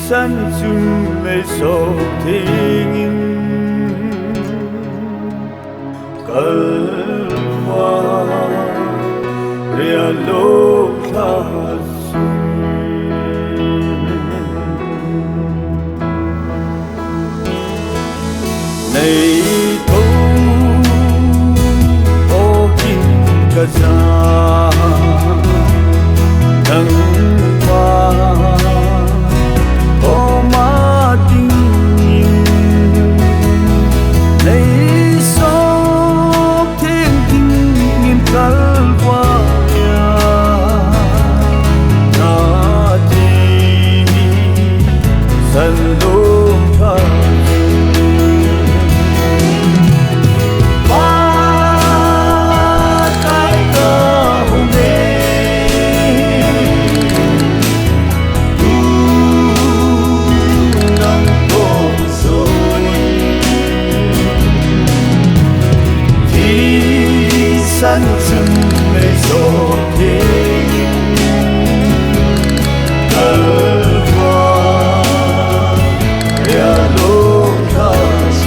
山中未屬天你都我見嘅咋，能話我馬定你所聽見緊話呀，那天神路他。山中未屬天，而我也路他行。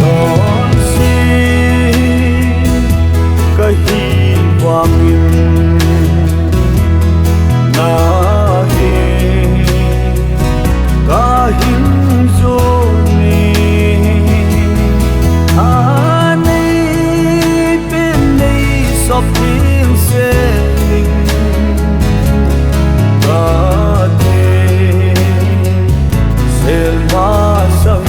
當時個希望那天個hinzo sắp tiếng sẽ linh ta thế sẽ hóa sang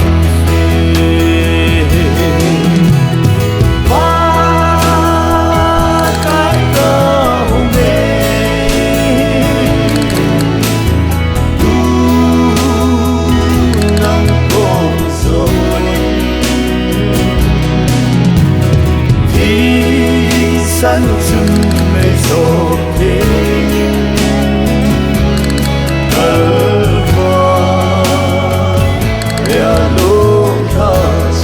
山中未屬天，而我也路他行。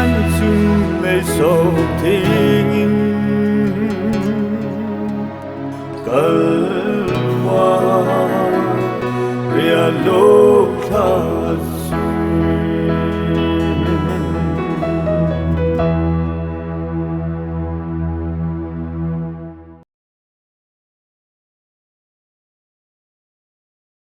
山中未屬天，更話 Ria